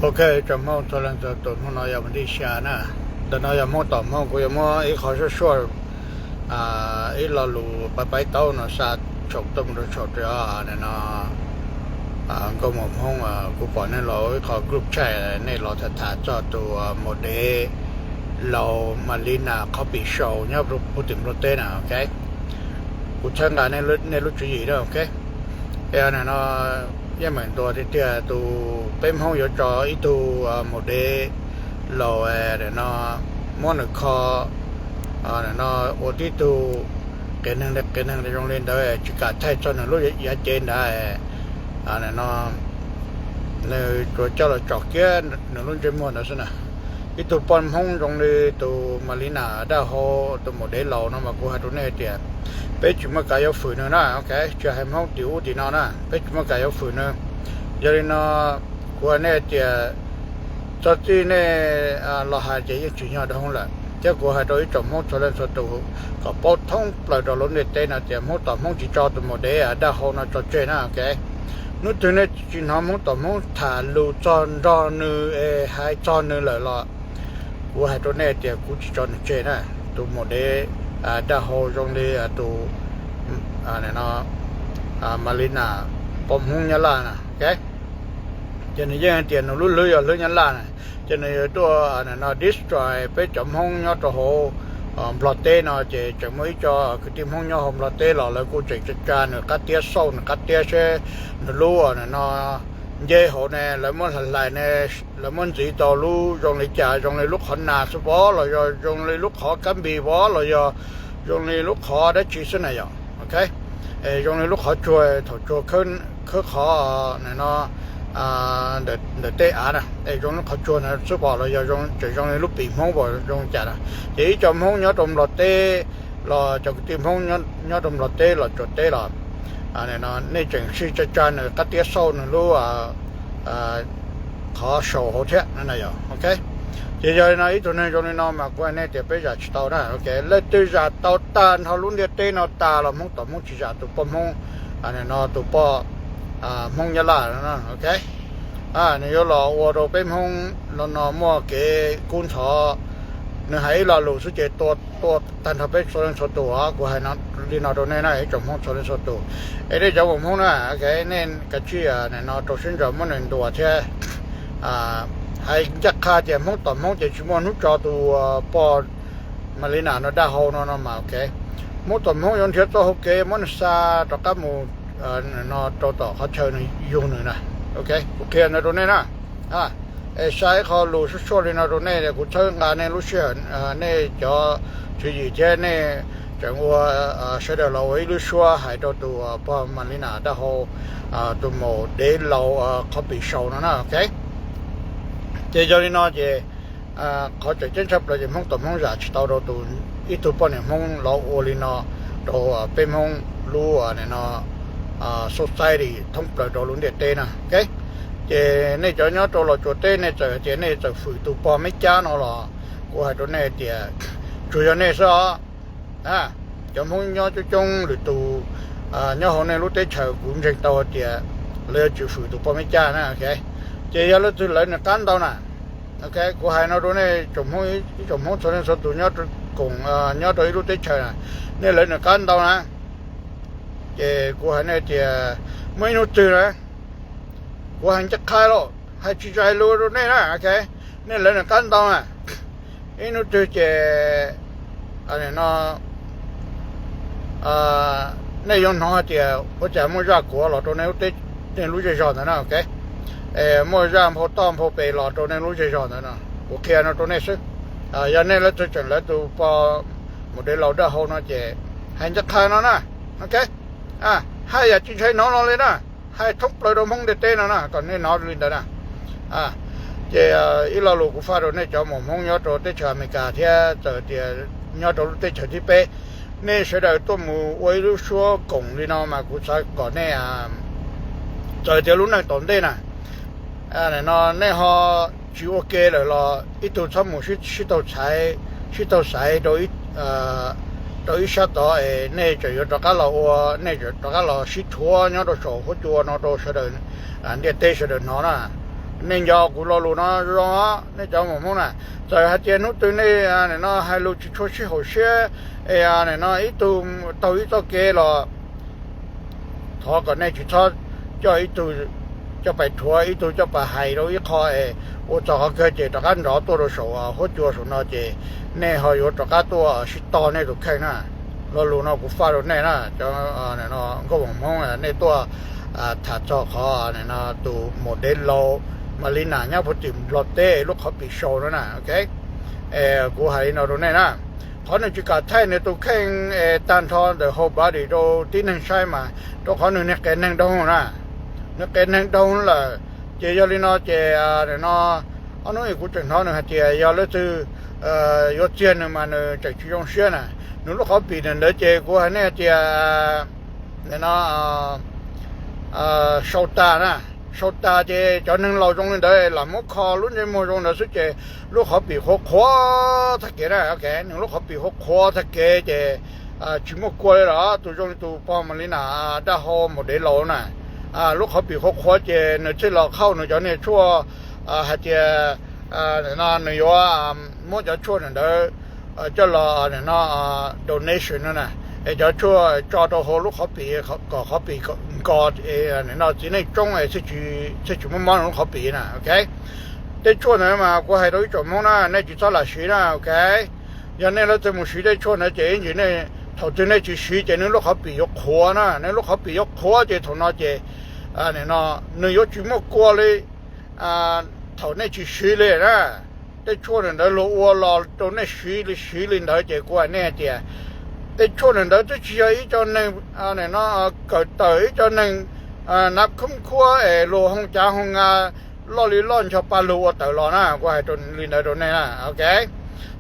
OK， 这么昨天就到那要问题下呢，到那要么到么，我要么一开始说一老路ไป到那啥ชกต้มรถชก啊那ก็หมห้องกูปอนในเราขอกรุ๊ปแชร์ในเราถ่ายจอตัวโมเดลเรามาลินาคอปปี้โชว์เนี่ยพูดถึงรถเต้นโอเคกูช่างงานในรถจีด้วยโอเคเนี่ยเนาะยังเหมือนตัวที่ตัวเป็นห้องอยู่จออีตัวโมเดลเราเนี่ยเนาะมอนคอเนี่ยเนาะโอที่ตัวเกินหนึ่งในโรงเรียนได้จิกาใช้จนรู้ยาเจนได้เนี่ยเนาะในตัวเจ้าเราจอกเกี้ยนหนึ่งรุ่นเจมอนนะสินะอีตัวปอนห้องตรงนี้ตัวมารินาได้ฮอตัวโมเดลเราเนาะมากูหาตัวเนี่ยเดียเป็นจุดมากายฝืนนะโอเคจะให้ห้องติวดีนอนะเป็นจุดมากายฝืนนะอย่างนี้นะกูเนี่ยเดียจอดที่เนี่ยเราหาเจยังจุดยอดห้องละเจ้ากูหาตัวอีจอมห้องชนเลยสุดตัวก็ปอดท้องปล่อยตัวล้นเนี่ยเต้นนะเดียห้องต่อห้องจีจอตัวโมเดลได้ฮอนะจอดเจนะโอเคนู่นตัวเนี่ยจีนห้องต่อห้องถ่ายรูจอนรอนึให้จอนนึเลยละกูหาตัวเนี่ยเดียกูจีจอนเจนะตัวโมเดลได้ฮอตรงนี้ตัวเนี่ยเนาะมารินาปมห้องยาลานะโอเคจะนี่ยังเตียนรู้เลยเลยยาลานะจะนี่ตัวเนี่ยเนาะ destroy ไปจมห้องยอดตัวโหบลอเต้เนาะจะไม่จอคือที่ห้องยอดบลอเต้หรอแล้วกูจะจัดการกัดเตี้ยโซ่กัดเตี้ยเช่รู้เนี่ยเนาะเย่หัวเนี่ยแล้วมันหลายเนี่ยแล้วมันสีต่อรู้ตรงนี้จ่าตรงนี้ลูกขนาสปอร์เราตรงนี้ลูกขอกันบีบอเราตรงนี้ลูกขอได้ชีสเนี่ยอย่างโอเคตรงนี้ลูกขอช่วยถอดช่วยขึ้นขอเนี่ยเนาะเดเตะนะตรงนี้ขอช่วยนะสปอร์เราตรงนี้ลูกปีห้องบ่ตรงจ่านะที่จมห้องย้อนตรงรถเตะเราจะตีห้องย้อนตรงรถเตะเราจดเตะเราเนี่ยเนาะในจังซี่จัดการกัดเตี้ยโซ่เนี่ยรู้ขอโชว์โหเทะนั่นน่ะโอเคเดี๋ยวนะอีตัวนี้ตรงนี้เนาะมากว่าเนี่ยเดี๋ยวไปจัดเตานะโอเคแล้วตัวจัดเตาตานเฮาลุ้นเดี๋ยวเตะเนาะตาเราห้องต่อห้องสิจัดตัวปมห้องเนี่ยเนาะตัวปอห้องยาลานะโอเคเนี่ยอยู่รอว่าเราเป็นห้องเราเนาะมั่วเกกุนชอเนี่ยให้เรารู้สึกตัวตันทำเป็นส่วนตัวกูให้นะลีนาตัวนี้นะให้จมห้องส่วนตัวได้จะผมห้องนะโอเคเนี่ยก็ชื่อเนี่ยเนาะตัวชิ้นจะมันหนึ่งตัวใช่ให้จักขาเจมห้องต่อห้องจะชิมอนุจอตัวปอมาลีนาเนาะได้ห้องเนาะมาโอเคห้องต่อห้องย้อนเทียบตัวโอเคมันซาตะกับมูเนาะตัวเขาเชิญอยู่หนึ่งนะโอเคนะตัวนี้นะใช้เขารู้ช่วยนะตัวนี้เนี่ยกูใช้งานในรู้เชื่อเนี่ยจะช่วยเจ้าเนี่ยจังว่าเสด็จเราไว้รู้ชัวให้ตัวพอมันนี่นะได้เขาตัวโมเดลเราเขาไปโชว์นะโอเคเจ้านี่เนาะเขาจะเช่นชอบเราจะห้องต่อห้องจะชิดเราตัวอีตัวปนเนี่ยห้องเราโอลินาตัวเป็นห้องรู้เนี่ยเนาะsociety ทั้งเปล่าตัวลุ้นเด็ดเต้นะโอเคเนี่ยจะย้อนตัวเราจุดเต้เนี่ยจะฝืนตัวปอไม่จ้าเนาะหรอกูให้ตัวเนี่ยช่วยเนี่ยซะจะมุ่งย้อนจุดจงหรือตัวย้อนของเนี่ยรู้เต้เฉยกูไม่ใช่ตัวเลยจะฝืนตัวปอไม่จ้านะโอเคย้อนแล้วตัวเลยเนี่ยกันตัวน่ะโอเคกูให้เราตัวเนี่ยจมห้องส่วนตัวย้อนตัวกงย้อนตัวรู้เต้เฉยเนี่ยเลยเนี่ยกันตัวนะกูให้เนี่ยไม่รู้ตัวนะกูให้จะขายแล้วให้ชี้ใจรู้ตัวนี้นะโอเคเนี่ยเลยเนี่ยกันตัวนะไอ้นู้นตัวอะไรเนาะเนี่ยย้อนหัวว่าจะมั่วจากกูหรอตัวนี้เนี่ยรู้ใจชอบนะโอเคมั่วจากพอต้อมพอไปหรอตัวนี้รู้ใจชอบนะโอเคนะตัวนี้สิยันเนี่ยแล้วจะแล้วตัวพอโมเดลเราได้เขาเนาะให้จะขายเนาะนะโอเคให้อย่าชี้ใช้น้องเลยนะให้ทุกปล่อยดมห้องเด็ดนะก่อนนี้น้องลินนะอีเราลูกฟ้าเราเนี่ยจะหม่อมห้องยอดตัวเตชอเมริกาเที่ยยอดตัวเตชที่เป้เนี่ยเสด็จตัวมูไว้รู้ชัวกงลีน้องมากูใช้ก่อนเนี่ยจะรู้ในตอนเต้นะเนี่ยนอนเนี่ยฮอจิโอเคเลยรออีตัวทั้งหมดชิโตใช้โดยตัวอีชาตัวเนี่ยจะอยู่ตรงกันเราเนี่ยจะตรงกันเราชิทัวเนี่ยตัวโชว์หัวตัวเนี่ยตัวเสด็จอันเดียเตเสด็จน้องนะ nên do của lo luôn nó rõ nên cho một món này rồi hạt tiền nó từ này này nó hai lô chỉ cho hồ sơ này nó ít tàu ít tàu kia là thọ còn này chỉ cho ít cho bài thua ít cho bài hay rồi ít khó ô cho cái gì cho cái đó tôi rồi số hỗ trợ số nó gì này họ có cho cái tôi shit to này được khai nè lo luôn nó cũng phát rồi này nè cho này nó có một món này tôi thà cho họ này nó từ model lô mà linh nào nhá phải tìm lót té lúc họ bị show đó nè ok của hai nó rồi này nè họ nên chỉ cả thay này tôi khen tan thon the whole body tôi tin hành sai mà tôi họ nên cái năng đông nè nó cái năng đông là chỉ cho linh nó chỉ để nó nói cũng chẳng nói nữa chỉ do lấy từ do tiền mà nó chạy chung xe nè nó lúc họ bị nên để chỉ của hai này chỉ để nó sâu ta nè sâu ta chỉ cho nên lâu trong đây làm một kho lúc này mua trong đó xuất chỉ lúc họ bị khó thật kia nè ok nhưng lúc họ bị khó thật kia chỉ chỉ một quay đó tụi trong tụi phong mà linh nào đã ho một để lâu nè lúc họ bị khó chỉ nó chỉ là khâu nó cho nên chua hay chỉ nó nó mua cho chua này cho là nó donation nữa nè cho chua cho đồ hồ lúc họ bị có nó chỉ này trong này sẽ chỉ một món họ bị nè ok cái chua này mà có hai đối chọn món này chỉ cho là xí nè ok giờ này nó từ một xí đây chua này chỉ như này thầu từ này chỉ xí chỉ nên lúc họ bị yết khó nè nên lúc họ bị yết khó chỉ thầu nó chỉ này nó nếu chỉ một qua đi thầu này chỉ xí lên nè cái chua này nó lỗ lò chỗ này xí lên đó chỉ qua nè chỉ cái chỗ này đó chỉ cho nên này nó cởi tới cho nên nắp không khóa lô không cha không lo lý lon cho ba lô tới lo nè qua hai tuần lên đây tuần này nè ok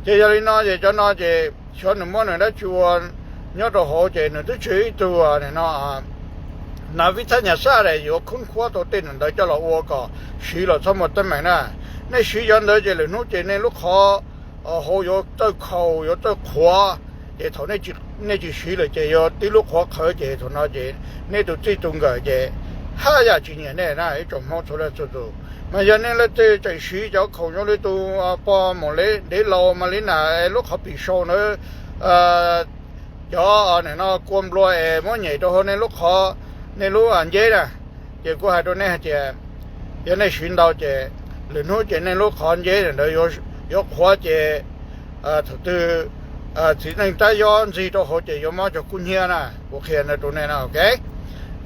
thì giờ nó thì cho nó thì cho nó món này đó chua nhớ đồ hồ thì nó tới chỉ từ này nó vì thế nhà xa này có không khóa tổ tiên đó cho là ô cả xí là sao một tấm mảnh nè nên xí dân đó thì là nó chỉ nên lúc họ hồ có tới khâu có tới khóa để thằng này chỉ xí là chỉ có tí lúc khó khởi chỉ thằng nó chỉ nên tụi chỉ tung cái chỉ hai giờ chỉ nhận này na cái món出来做做mà giờ này là chỉ xí cho khâu cho lấy tụi bao một lấy để lâu mà lấy nào lúc họ bị sâu nữa cho này nó quâm loài món nhảy cho nên lúc họ nên lúc ăn dễ nè chỉ có hai đôi này chỉ giờ này xuyên đầu chỉ lần nữa chỉ nên lúc họ ăn dễ rồi có khóa chỉ thực từ chỉ nên trái do gì đó họ chỉ có mà cho quân hiền nè quốc hiền là chỗ này nào ok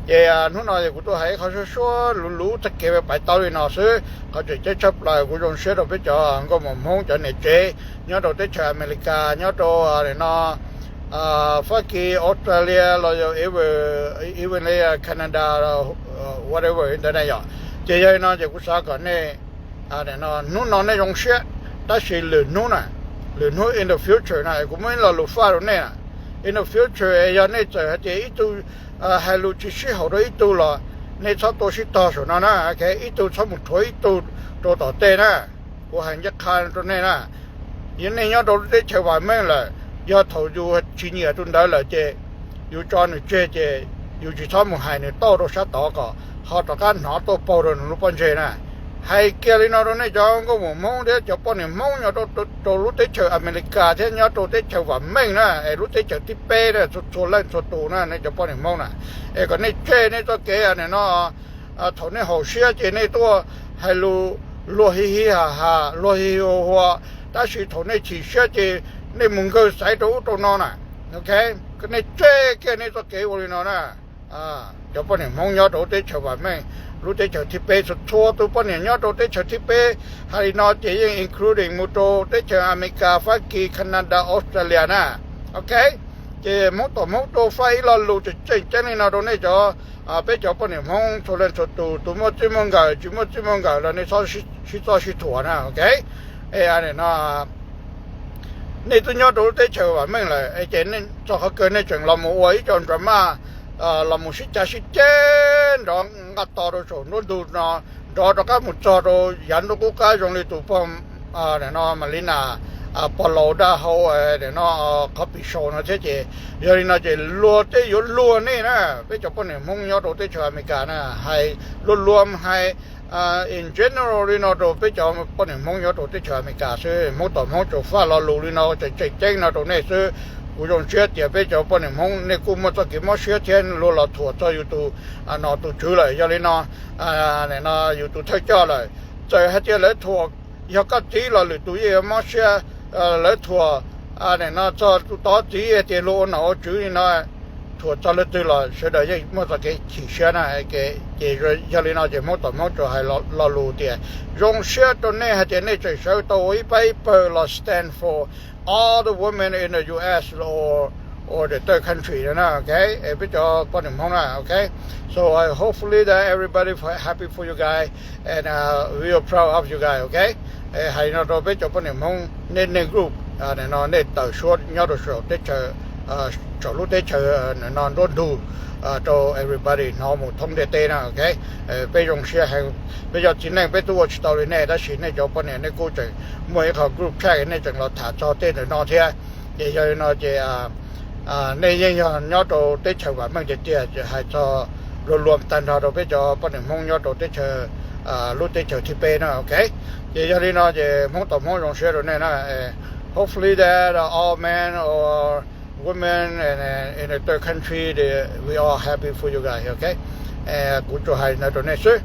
thì lúc nào thì của tôi thấy họ sẽ số lú tất cả bài tàu đi nào xứ họ chỉ chế chấp lại của trong xe đâu biết cho có một món cho này chế nhớ đầu tới chợ America nhớ đồ này nó Hoa Kỳ Australia rồi even Canada whatever in đây rồi chỉ vậy nó chỉ cũng sao cả này này nó này trong xe ta sẽ lừa nó nè lừa nó in the future này cũng mới là lừa pha rồi nè in the future giờ này giờ chỉ ít tu hai lừa chỉ sử hậu đó ít tu là này sao tôi sẽ to số nó nè cái ít tu sao một thôi ít tu đồ tỏ tên nè của hàng nhất khai rồi nè hiện nay nhớ đồ để chơi vài mấy là do thầu du chỉ nhiều tuần đó là chơi dù cho nó chơi dù chỉ cho một hai này to đồ sát to cả họ tất cả nó to bao rồi nó bao nhiêu nè hay kia đi nó này cho có một món để cho bọn mình món nhau đồ lúc tới chơi America thế nhau đồ tới chơi vài mấy nè lúc tới chơi tiếp bé nè số lên số tù nè này cho bọn mình món nè còn này chơi này tôi kể này nó thầu này hồ sơ chơi này tôi hay lu hi ha lu hi hoa ta chỉ thầu này chỉ sơ chơi này muốn cái sai đồ nó nè ok cái này chơi cái này tôi kể rồi nó nè cho bọn mình mong nhau đồ tới chơi vài mấy lúc tới chơi tiếp bé số thua tôi bọn mình nhau đồ tới chơi tiếp bé hay nó chỉ including một đồ tới chơi America, Hoa Kỳ, Canada, Australia nè ok chỉ một tổ phải là lũ chơi này nào đồ này cho bây giờ bọn mình mong số lần số tụ một chỉ mong cái là này sao thua nè ok này nó này tôi nhớ đồ tới chơi vài mấy là cái này cho họ cái này chuyện làm một ấy cho drama làm một chút chết rồi ngắt tàu rồi nó đủ nó đó các một trò rồi dẫn nó cũng cái trong này tụi phong để nó mà lên là polo đã hậu để nó copy show nó thế chứ giờ nó chỉ lúa tới lúa này nè bây giờ bọn này mong nhớ đồ tới chơi America nè hay lúa hay in general 你那都比较不能梦要都在全美加是梦到梦就发了路你那在正那都那是我用学点比较不能梦那古么这个么学天路了拖这有都那都出来要你那那有都退掉了在还点来拖要个地了你都也么学来拖那这到底也点路那我主那拖这了对了是的也么这个提升呢给个要你那就么到么就还了路的用学的那还点那最少到一百了 stand for all the women in the US or the third country okay 比较不能碰啦 okay so I hopefully that everybody happy for you guys and we are proud of you guys okay 还那都比较不能碰那 group 那到说要的时候得走路得那多度to everybody normal 通的对啦 okay 被用些还比较尽量被多知道的那但是那就不能那个每一个 group chat 那种เราถาจอเต้นเนาะเที่ยเยอะๆเนาะจะในยังยอดโตได้เฉว่ามันจะเตี้ยจะให้จอรวมๆตันเราไปจอปนมงยอดโตได้เฉรู้ได้เฉที่เป็นนะโอเคเยอะๆเนาะจะมงต่อมงลงเชื่อตัวเนี่ยนะhopefully that all men or women in a third country we all happy for you guys okay กูจะให้นะตัวเนี่ยซึ่ง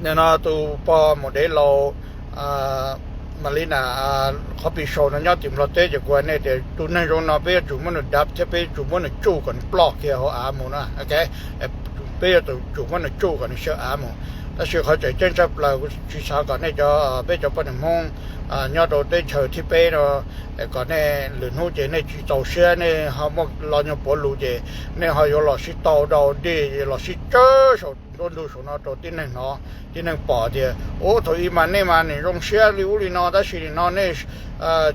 เนี่ยนะตัวพอโมเดลเรามาลีน่าเขาไปโชว์นะยอดติมเราเตะจะกว่าเนี่ยแต่ตัวนั้นโรงนาเป้จุมันดับจะไปจุมันจู่กันปลอกเกี่ยวอามูนะโอเคเป้ตัวจุมันจู่กันเชื่ออามูแต่เชื่อเขาจะเจนจับเราชีสาก่อนเนี่ยจะเป้จะเป็นมงยอดตัวเตะเชื่อที่เป้เนาะก่อนเนี่ยหรือนู้นจะเนี่ยจีโตเชื่อเนี่ยเขาบอกเราเนี่ยปวดรู้จะเนี่ยเขาอยู่หล่อสิโตเราดีหล่อสิเจอชดโดนดูชนะตัวที่หนึ่งเนาะที่หนึ่งปอดเนี่ยโอ้ตัวอีมันเนี่ยมันเนี่ยรงเชื่อริ้วลีนอแต่สิ่งนอเนี่ย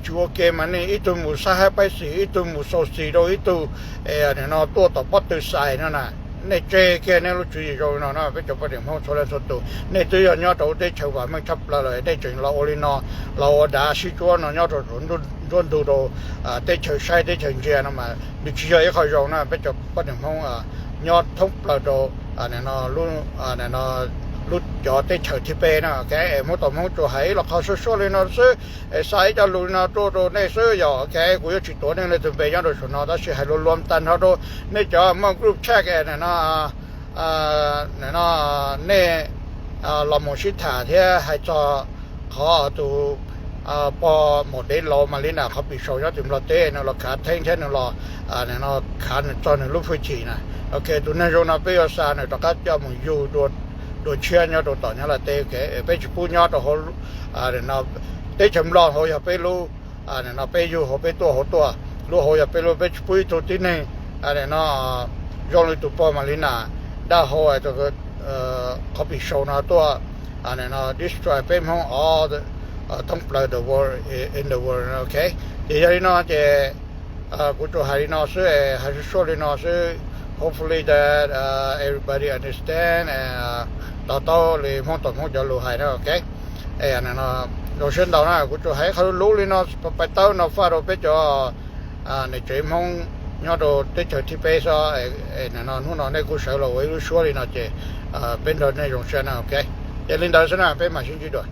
ชัวเกมันเนี่ยอีตัวหมูสหไปสีอีตัวหมูโซซีโดอีตัวเนี่ยนอตัวต่อปัตตุใส่นั่นน่ะเนี่ยเจแกเนี่ยรู้จุยเราเนาะไปจบประเดี๋ยวห้องโซเลนสตูเนี่ยตัวยอดตัวได้เชื่อว่าไม่ชับเลยได้จริงเราลีนอเราด่าสิจัวเนาะยอดตัวโดนดูเราได้เชื่อใช้ได้เชื่อเจนะมาดิฉันยังเขาเรานะไปจบประเดี๋ยวห้องยอดทุกเราโดเนี่ยนอรุ่นเนี่ยนอรุ่นยอดได้เฉยที่เป็นนะแกมอต่อมอจะให้เราเขาช่วยเลยนะซื้อสายจะรุ่นนะตัวเนี่ยซื้อยอแกกูจะจิตตัวเนี่ยเลยถึงไปยังโดยส่วนนะแต่ให้รวมตันเขาตัวเนี่ยจะมากรุ๊ปแชร์กันเนี่ยนะเนี่ยนะเนี่ยเราหมดชิดถ่าที่ให้จะเขาตัวพอโมเดลเรามาเล่นเขาปิดโชว์ยอดถึงเราเต้เนี่ยเราขาดแท่งเนี่ยเราเนี่ยนะขาดจนรูปฟิชีนะโอเคตัวนั้นโรนาเปียซาเนี่ยตะกัดจะมึงอยู่โดนเชื่อเนี่ยตัวต่อเนี่ยละเต้แกไปจุดเนี่ยตัวเขาเนี่ยนะเต้จำลองเขาอย่าไปรู้เนี่ยนะไปอยู่เขาไปตัวรู้เขาอย่าไปรู้ไปจุดตัวที่นี่เนี่ยนะย้อนเลยตัวพอมาเล่นได้เขาไอ้ตัวเขาปิดโชว์นะตัวเนี่ยนะ destroy เป็นห้อง all the ต้องเปล่า the world in the world โอเคเดี๋ยวนี้นะจะกูจะให้นะซื้อให้ช่วยนะซื้อhopefully that everybody understand and ต่อเลยมองต่อมองจะรู้ให้นะโอเคนั่นนะเราเช่นเดิมนะกูจะให้เขารู้เลยนะไปเต้านะฟ้าเราไปจ่อในใจมองยอดได้เจอที่เปซ่านั่นนะนู่นนั่นเนี่ยกูเชื่อเราไว้รู้ช่วยเลยนะเจเป็นเราในโรงเรียนนะโอเคอย่าลืมด่าซะนะเป็นมาชิงจีด้วย